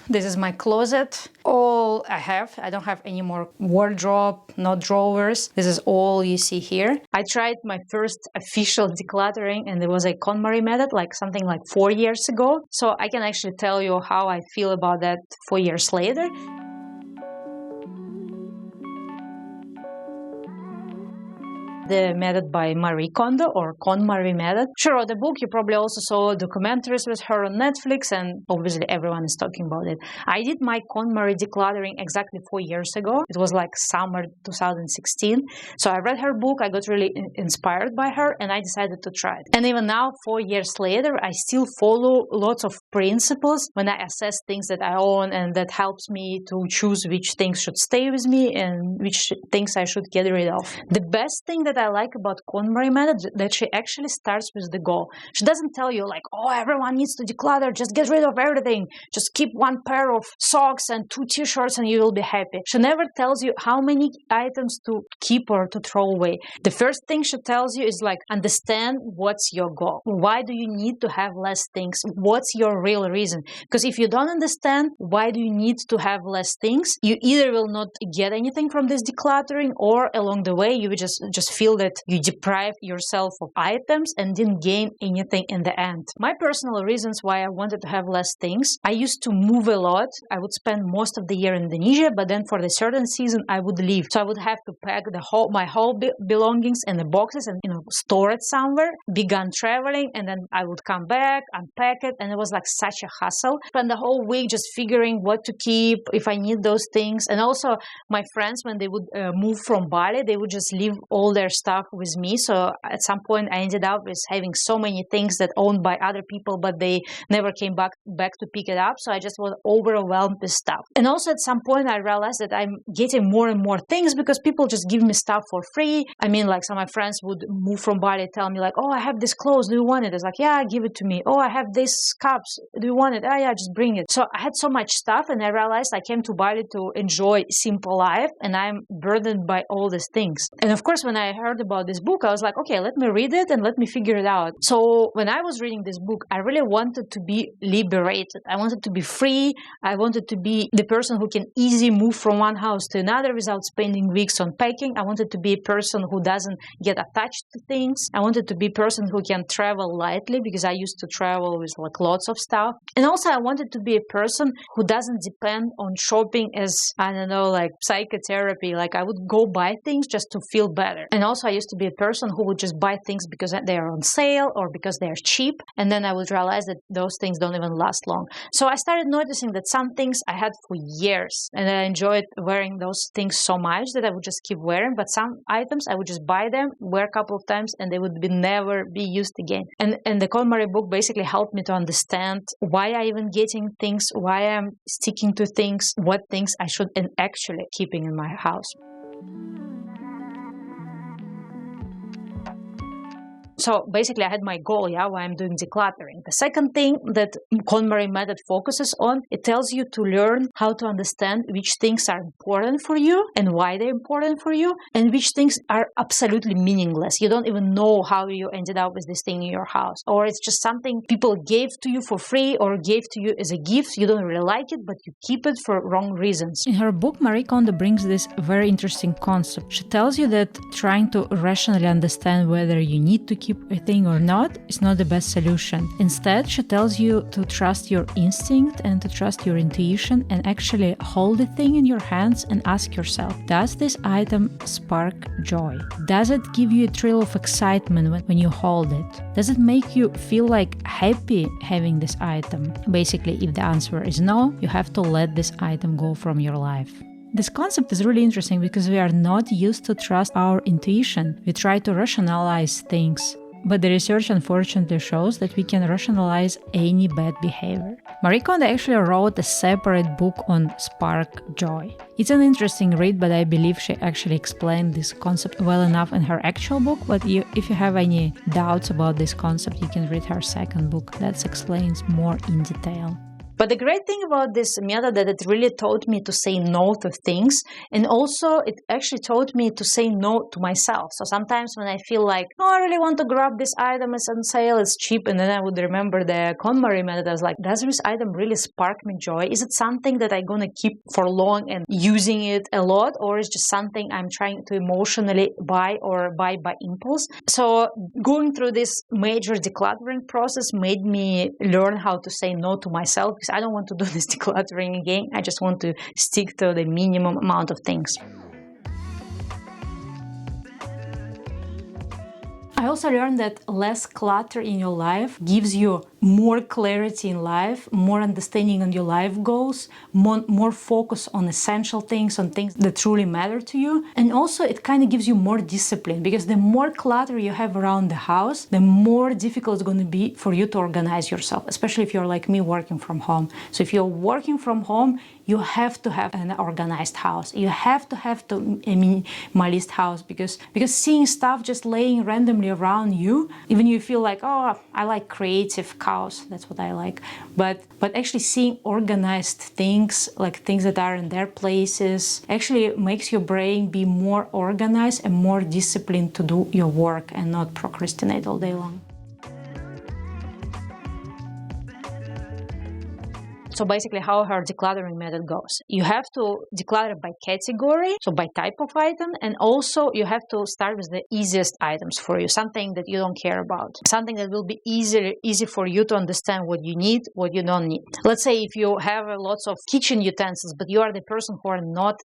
This is my closet. All I don't have any more wardrobe, no drawers. This is all you see here. I tried my first official decluttering and it was a KonMari method, like something like 4 years ago. So I can actually tell you how I feel about that 4 years later. The method by Marie Kondo, or KonMari method. She wrote a book. You probably also saw documentaries with her on Netflix, and obviously everyone is talking about it. I did my KonMari Decluttering exactly 4 years ago. It was like summer 2016. So I read her book. I got really inspired by her, and I decided to try it. And even now, 4 years later, I still follow lots of principles when I assess things that I own, and that helps me to choose which things should stay with me and which things I should get rid of. The best thing that I like about KonMari method that she actually starts with the goal. She doesn't tell you like, oh, everyone needs to declutter, just get rid of everything, just keep one pair of socks and 2 t-shirts and you will be happy. She never tells you how many items to keep or to throw away. The first thing she tells you is like, understand what's your goal. Why do you need to have less things? What's your real reason? Because if you don't understand why do you need to have less things, you either will not get anything from this decluttering, or along the way you will just feel that you deprive yourself of items and didn't gain anything in the end. My personal reasons why I wanted to have less things: I used to move a lot. I would spend most of the year in Indonesia, but then for the certain season I would leave. So I would have to pack my whole belongings in the boxes and store it somewhere, began traveling, and then I would come back, unpack it, and it was like such a hassle. Spend the whole week just figuring what to keep, if I need those things. And also my friends, when they would move from Bali, they would just leave all their stuff with me. So at some point I ended up with having so many things that owned by other people, but they never came back to pick it up. So I just was overwhelmed with stuff. And also at some point I realized that I'm getting more and more things because people just give me stuff for free. I mean, like some of my friends would move from Bali, tell me like, oh, I have this clothes, do you want it? It's like, yeah, give it to me. Oh, I have these cups, do you want it? Oh yeah, just bring it. So I had so much stuff, and I realized I came to Bali to enjoy simple life, and I'm burdened by all these things. And of course, when I heard about this book, I was like, okay, let me read it and let me figure it out. So when I was reading this book, I really wanted to be liberated. I wanted to be free. I wanted to be the person who can easily move from one house to another without spending weeks on packing. I wanted to be a person who doesn't get attached to things. I wanted to be a person who can travel lightly, because I used to travel with like lots of stuff. And also I wanted to be a person who doesn't depend on shopping as, I don't know, like psychotherapy. Like I would go buy things just to feel better. And also I used to be a person who would just buy things because they are on sale or because they are cheap. And then I would realize that those things don't even last long. So I started noticing that some things I had for years, and I enjoyed wearing those things so much that I would just keep wearing. But some items I would just buy them, wear a couple of times, and they would never be used again. And the KonMari book basically helped me to understand why I even getting things, why I'm sticking to things, what things I should actually keeping in my house. So basically I had my goal, why I'm doing decluttering. The second thing that KonMari method focuses on, it tells you to learn how to understand which things are important for you and why they're important for you, and which things are absolutely meaningless. You don't even know how you ended up with this thing in your house. Or it's just something people gave to you for free or gave to you as a gift. You don't really like it, but you keep it for wrong reasons. In her book, Marie Kondo brings this very interesting concept. She tells you that trying to rationally understand whether you need to keep a thing or not is not the best solution. Instead, she tells you to trust your instinct and to trust your intuition and actually hold the thing in your hands and ask yourself, does this item spark joy? Does it give you a thrill of excitement when you hold it? Does it make you feel like happy having this item? Basically, if the answer is no, you have to let this item go from your life. This concept is really interesting because we are not used to trust our intuition. We try to rationalize things. But the research unfortunately shows that we can rationalize any bad behavior. Marie Kondo actually wrote a separate book on spark joy. It's an interesting read, but I believe she actually explained this concept well enough in her actual book. But if you have any doubts about this concept, you can read her second book that explains more in detail. But the great thing about this method that it really taught me to say no to things, and also it actually taught me to say no to myself. So sometimes when I feel like, oh, I really want to grab this item, it's on sale, it's cheap, and then I would remember the KonMari method. I was like, does this item really spark me joy? Is it something that I'm gonna keep for long and using it a lot, or is it just something I'm trying to emotionally buy or buy by impulse? So going through this major decluttering process made me learn how to say no to myself, because I don't want to do this decluttering again. I just want to stick to the minimum amount of things. I also learned that less clutter in your life gives you more clarity in life, more understanding on your life goals, more focus on essential things, on things that truly matter to you. And also it kind of gives you more discipline, because the more clutter you have around the house, the more difficult it's going to be for you to organize yourself, especially if you're like me working from home. So if you're working from home, you have to have an organized house. You have to have a minimalist house, because seeing stuff just laying randomly around you, even you feel like, oh, I like creative chaos, that's what I like. But actually seeing organized things, like things that are in their places, actually makes your brain be more organized and more disciplined to do your work and not procrastinate all day long. So basically how her decluttering method goes. You have to declutter by category, so by type of item, and also you have to start with the easiest items for you, something that you don't care about, something that will be easy for you to understand what you need, what you don't need. Let's say if you have lots of kitchen utensils, but you are the person who are not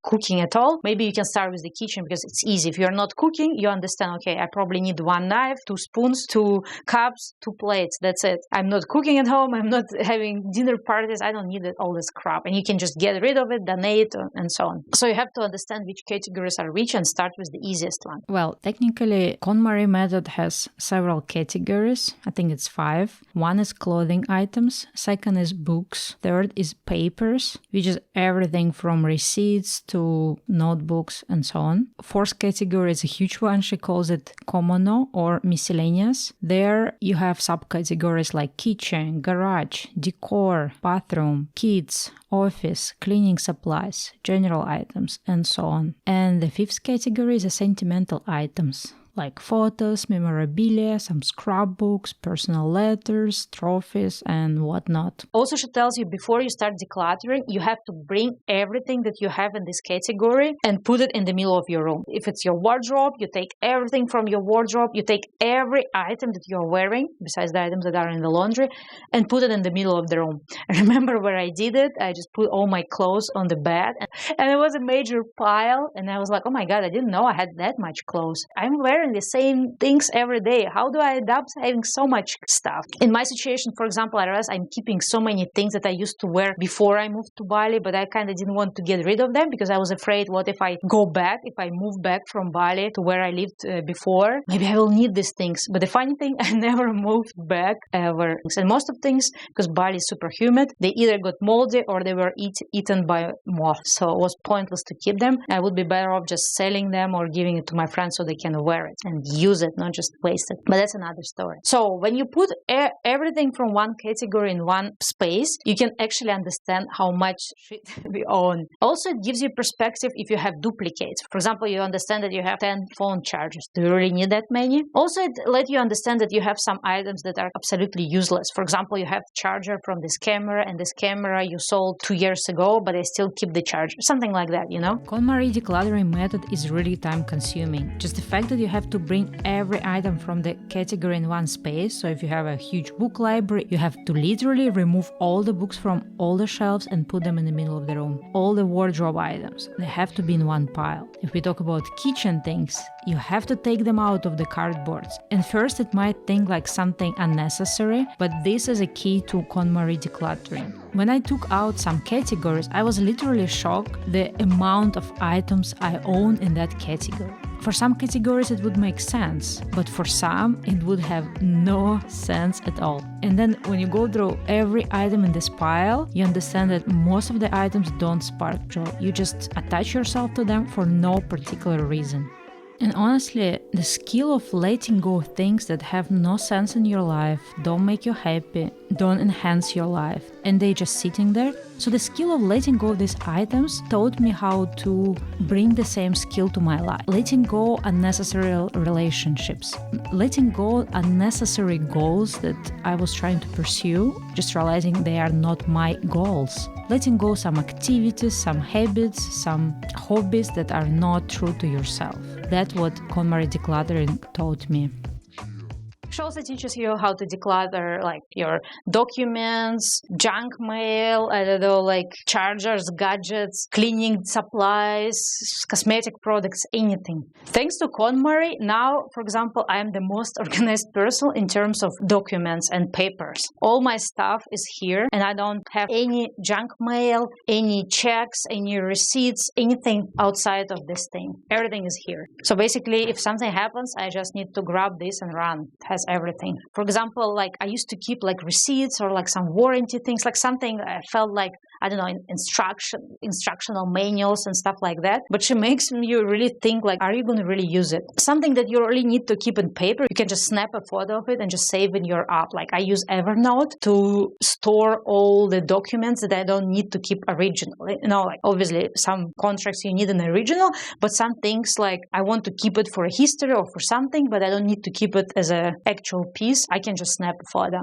cooking at all, maybe you can start with the kitchen because it's easy. If you're not cooking, you understand, okay, I probably need 1 knife, 2 spoons, 2 cups, 2 plates, that's it. I'm not cooking at home, I'm not having dinner parties, I don't need all this crap. And you can just get rid of it, donate, and so on. So you have to understand which categories are which and start with the easiest one. Well, technically, KonMari method has several categories. I think it's 5. One is clothing items. Second is books. Third is papers, which is everything from receipts to notebooks and so on. Fourth category is a huge one. She calls it komono or miscellaneous. There you have subcategories like kitchen, garage, decor, bathroom, kids, office, cleaning supplies, general items, and so on. And the 5th category is sentimental items, like photos, memorabilia, some scrapbooks, personal letters, trophies, and whatnot. Also, she tells you before you start decluttering, you have to bring everything that you have in this category and put it in the middle of your room. If it's your wardrobe, you take everything from your wardrobe, you take every item that you're wearing, besides the items that are in the laundry, and put it in the middle of the room. I remember where I did it, I just put all my clothes on the bed, and it was a major pile, and I was like, oh my god, I didn't know I had that much clothes. I'm wearing the same things every day. How do I adapt having so much stuff? In my situation, for example, I realized I'm keeping so many things that I used to wear before I moved to Bali, but I kind of didn't want to get rid of them because I was afraid, what if I go back, if I move back from Bali to where I lived before, maybe I will need these things. But the funny thing, I never moved back ever. And most of things, because Bali is super humid, they either got moldy or they were eaten by moths. So it was pointless to keep them. I would be better off just selling them or giving it to my friends so they can wear it and use it, not just waste it. But that's another story. So when you put everything from one category in one space, you can actually understand how much shit we own. Also, it gives you perspective if you have duplicates. For example, you understand that you have 10 phone chargers. Do you really need that many? Also, it lets you understand that you have some items that are absolutely useless. For example, you have charger from this camera, and this camera you sold 2 years ago, but I still keep the charger. Something like that, you know? KonMari decluttering method is really time consuming. Just the fact that you have to bring every item from the category in one space. So if you have a huge book library, you have to literally remove all the books from all the shelves and put them in the middle of the room. All the wardrobe items, they have to be in one pile. If we talk about kitchen things, you have to take them out of the cardboards. And first it might think like something unnecessary, but this is a key to KonMari decluttering. When I took out some categories, I was literally shocked the amount of items I own in that category. For some categories it would make sense, but for some it would have no sense at all. And then when you go through every item in this pile, you understand that most of the items don't spark joy. You just attach yourself to them for no particular reason. And honestly, the skill of letting go of things that have no sense in your life, don't make you happy, don't enhance your life and they're just sitting there. So the skill of letting go of these items taught me how to bring the same skill to my life. Letting go unnecessary relationships, letting go unnecessary goals that I was trying to pursue, just realizing they are not my goals. Letting go some activities, some habits, some hobbies that are not true to yourself. That's what Konmari Decluttering taught me. She also teaches you how to declutter like your documents, junk mail, I don't know, like chargers, gadgets, cleaning supplies, cosmetic products, anything. Thanks to KonMari, now, for example, I am the most organized person in terms of documents and papers. All my stuff is here and I don't have any junk mail, any checks, any receipts, anything outside of this thing. Everything is here. So basically, if something happens, I just need to grab this and run. It has everything. For example, like I used to keep like receipts or like some warranty things, like something I felt like, I don't know, instructional manuals and stuff like that. But she makes you really think like, are you going to really use it? Something that you really need to keep in paper, you can just snap a photo of it and just save in your app. Like I use Evernote to store all the documents that I don't need to keep originally. You know, like obviously some contracts you need an original, but some things like I want to keep it for a history or for something, but I don't need to keep it as an actual piece. I can just snap a photo.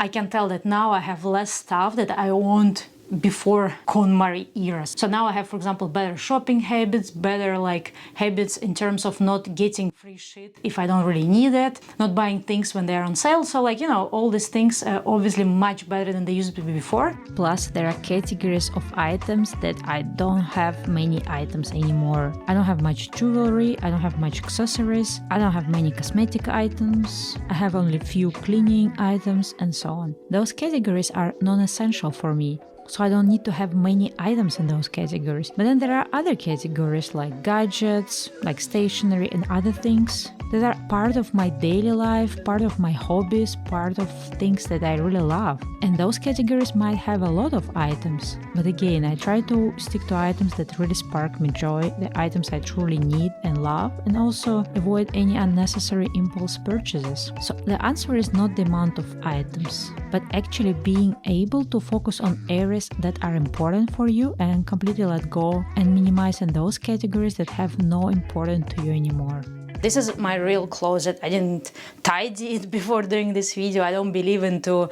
I can tell that now I have less stuff that I owned before KonMari eras. So now I have, for example, better shopping habits, better like habits in terms of not getting free shit if I don't really need it, not buying things when they're on sale. So like, you know, all these things are obviously much better than they used to be before. Plus, there are categories of items that I don't have many items anymore. I don't have much jewelry, I don't have much accessories, I don't have many cosmetic items, I have only few cleaning items and so on. Those categories are non-essential for me. So I don't need to have many items in those categories. But then there are other categories like gadgets, like stationery and other things that are part of my daily life, part of my hobbies, part of things that I really love. And those categories might have a lot of items. But again, I try to stick to items that really spark me joy, the items I truly need and love, and also avoid any unnecessary impulse purchases. So the answer is not the amount of items, but actually being able to focus on areas that are important for you and completely let go and minimize in those categories that have no importance to you anymore. This is my real closet. I didn't tidy it before doing this video. I don't believe into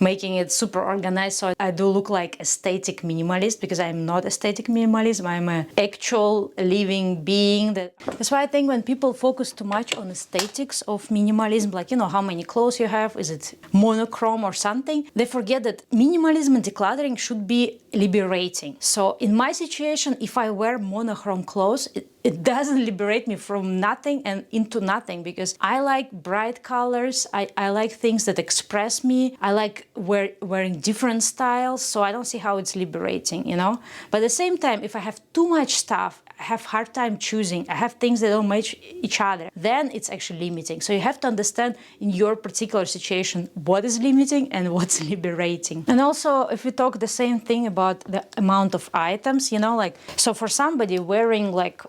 making it super organized, so I do look like aesthetic minimalist because I'm not aesthetic minimalist. I'm an actual living being. That's why I think when people focus too much on aesthetics of minimalism, like, you know, how many clothes you have, is it monochrome or something, they forget that minimalism and decluttering should be liberating. So in my situation, if I wear monochrome clothes, it doesn't liberate me from nothing and into nothing, because I like bright colors, I like things that express me, I like wearing different styles, so I don't see how it's liberating, you know? But at the same time, if I have too much stuff, I have hard time choosing, I have things that don't match each other, then it's actually limiting. So you have to understand in your particular situation what is limiting and what's liberating. And also, if we talk the same thing about the amount of items, you know, like, so for somebody wearing like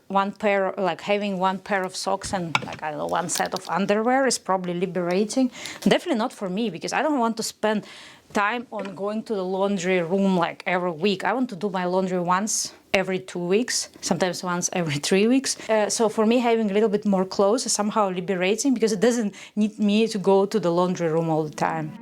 having one pair of socks and like, I don't know, one set of underwear is probably liberating. Definitely not for me, because I don't want to spend time on going to the laundry room like every week. I want to do my laundry once every 2 weeks, sometimes once every 3 weeks. So for me, having a little bit more clothes is somehow liberating, because it doesn't need me to go to the laundry room all the time.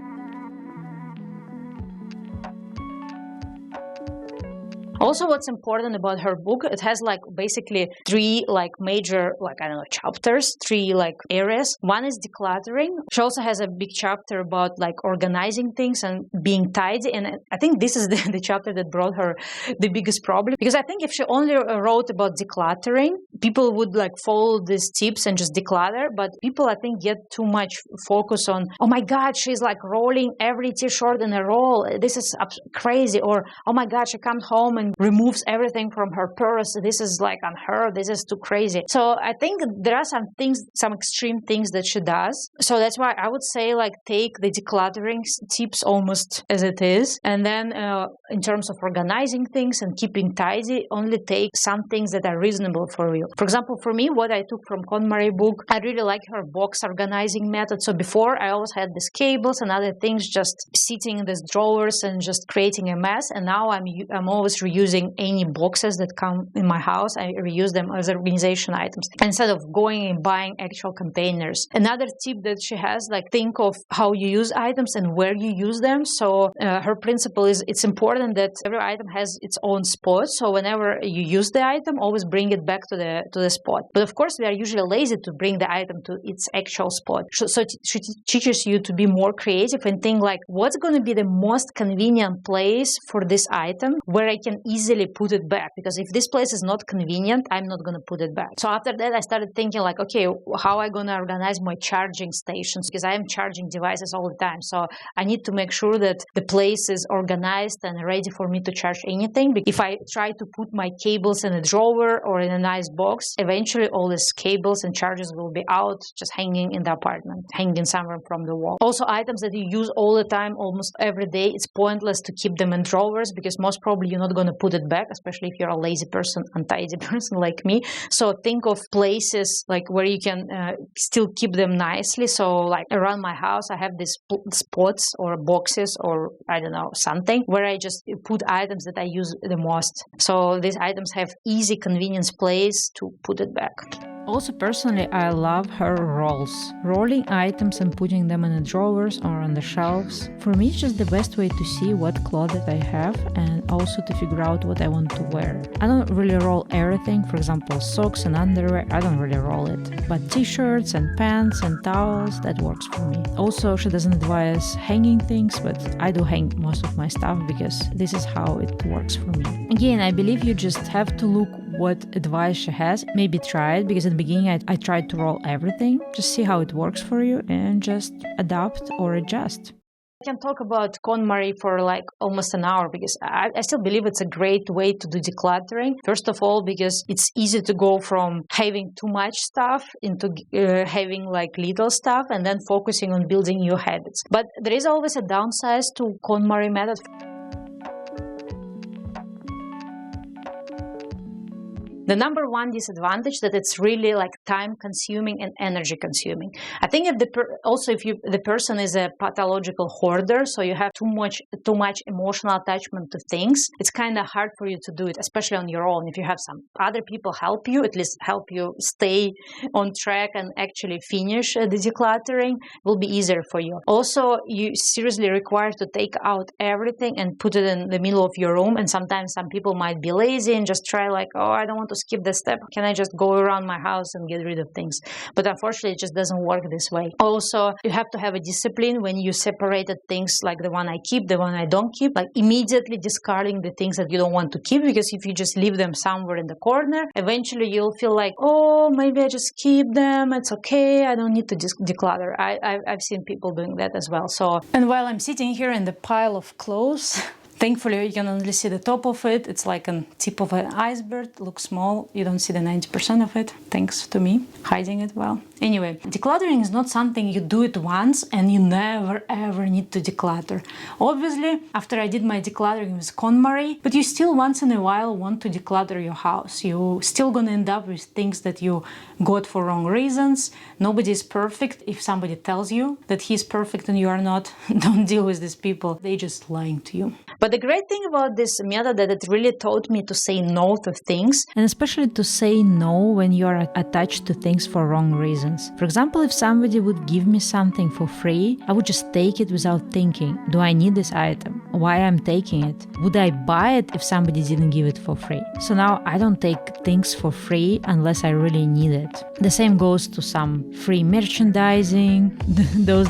Also, what's important about her book, it has like basically three like major, like, I don't know, chapters, three like areas. One is decluttering. She also has a big chapter about like organizing things and being tidy. And I think this is the chapter that brought her the biggest problem, because I think if she only wrote about decluttering, people would like follow these tips and just declutter. But people, I think, get too much focus on, oh my God, she's like rolling every t-shirt in a roll. This is crazy. Or, oh my God, she comes home and removes everything from her purse. This is like on her. This is too crazy. So I think there are some things, some extreme things that she does. So that's why I would say like take the decluttering tips almost as it is. And then in terms of organizing things and keeping tidy, only take some things that are reasonable for you. you. For example, for me, what I took from Konmari book, I really like her box organizing method. So before, I always had these cables and other things just sitting in these drawers and just creating a mess. And now I'm always reusing any boxes that come in my house. I reuse them as organization items instead of going and buying actual containers. Another tip that she has, like, think of how you use items and where you use them. So her principle is it's important that every item has its own spot. So whenever you use the item, always bring it back to the spot. But of course, we are usually lazy to bring the item to its actual spot. So she teaches you to be more creative and think like, what's going to be the most convenient place for this item where I can easily put it back? Because if this place is not convenient, I'm not going to put it back. So after that, I started thinking like, okay, how am I going to organize my charging stations? Because I am charging devices all the time. So I need to make sure that the place is organized and ready for me to charge anything. If I try to put my cables in a drawer or in a nice box, eventually all these cables and chargers will be out, just hanging in the apartment, hanging somewhere from the wall. Also, items that you use all the time, almost every day, it's pointless to keep them in drawers because most probably you're not going to put it back, especially if you're a lazy person, untidy person like me. So think of places like where you can still keep them nicely. So like around my house, I have these spots or boxes or I don't know, something where I just put items that I use the most. So these items have easy, convenience place to put it back. Also, personally, I love her rolls. Rolling items and putting them in the drawers or on the shelves. For me, it's just the best way to see what clothes I have and also to figure out what I want to wear. I don't really roll everything. For example, socks and underwear, I don't really roll it. But t-shirts and pants and towels, that works for me. Also, she doesn't advise hanging things, but I do hang most of my stuff because this is how it works for me. Again, I believe you just have to look what advice she has. Maybe try it, because at the beginning I tried to roll everything. Just see how it works for you and just adapt or adjust. I can talk about KonMari for like almost an hour because I still believe it's a great way to do decluttering. First of all, because it's easy to go from having too much stuff into having like little stuff and then focusing on building new habits. But there is always a downside to KonMari method. The number one disadvantage that it's really like time consuming and energy consuming. I think if the person is a pathological hoarder, so you have too much emotional attachment to things, it's kind of hard for you to do it, especially on your own. If you have some other people help you, at least help you stay on track and actually finish the decluttering, will be easier for you. Also, you seriously require to take out everything and put it in the middle of your room. And sometimes some people might be lazy and just try like, oh, I don't want to skip this step. Can I just go around my house and get rid of things? But unfortunately, it just doesn't work this way. Also, you have to have a discipline when you separated things like the one I keep, the one I don't keep, like immediately discarding the things that you don't want to keep, because if you just leave them somewhere in the corner, eventually you'll feel like, oh, maybe I just keep them. It's okay. I don't need to declutter. I've seen people doing that as well. And while I'm sitting here in the pile of clothes, thankfully, you can only see the top of it. It's like a tip of an iceberg. It looks small. You don't see the 90% of it, thanks to me hiding it well. Anyway, decluttering is not something you do it once and you never ever need to declutter. Obviously, after I did my decluttering with KonMari, but you still once in a while want to declutter your house. You're still gonna end up with things that you got for wrong reasons. Nobody is perfect. If somebody tells you that he's perfect and you are not, don't deal with these people. They're just lying to you. But the great thing about this method that it really taught me to say no to things. And especially to say no when you are attached to things for wrong reasons. For example, if somebody would give me something for free, I would just take it without thinking, do I need this item? Why I'm taking it? Would I buy it if somebody didn't give it for free? So now I don't take things for free unless I really need it. The same goes to some free merchandising, those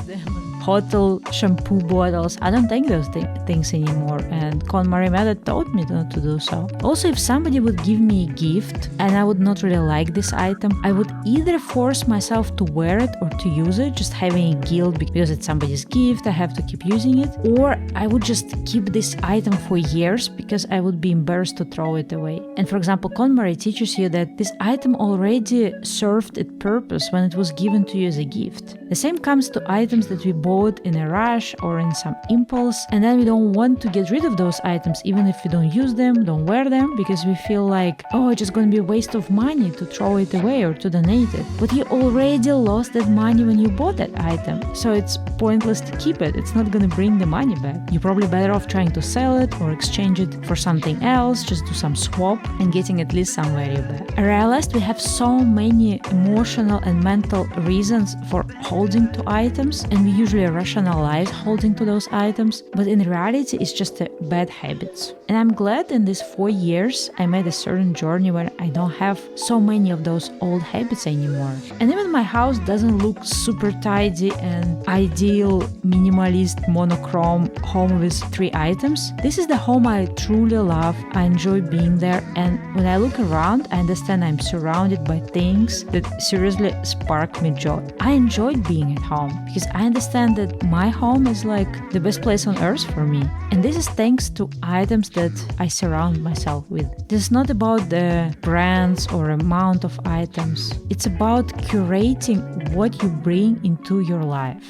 hotel shampoo bottles. I don't take those things anymore, and KonMari method taught me not to do so. Also, if somebody would give me a gift and I would not really like this item, I would either force myself to wear it or to use it, just having guilt because it's somebody's gift, I have to keep using it, or I would just keep this item for years because I would be embarrassed to throw it away. And for example, KonMari teaches you that this item already served its purpose when it was given to you as a gift. The same comes to items that we bought bought in a rush or in some impulse, and then we don't want to get rid of those items even if we don't use them, don't wear them, because we feel like, oh, it's just going to be a waste of money to throw it away or to donate it. But you already lost that money when you bought that item, so it's pointless to keep it. It's not going to bring the money back. You're probably better off trying to sell it or exchange it for something else, just do some swap and getting at least some value back. I realized we have so many emotional and mental reasons for holding to items, and we usually rationalize holding to those items, but in reality it's just a bad habits. And I'm glad in these 4 years I made a certain journey where I don't have so many of those old habits anymore. And even my house doesn't look super tidy and ideal minimalist monochrome home with 3 items. This is the home I truly love. I enjoy being there, and when I look around I understand I'm surrounded by things that seriously spark me joy. I enjoy being at home because I understand that my home is like the best place on earth for me. And this is thanks to items that I surround myself with. This is not about the brands or amount of items. It's about curating what you bring into your life.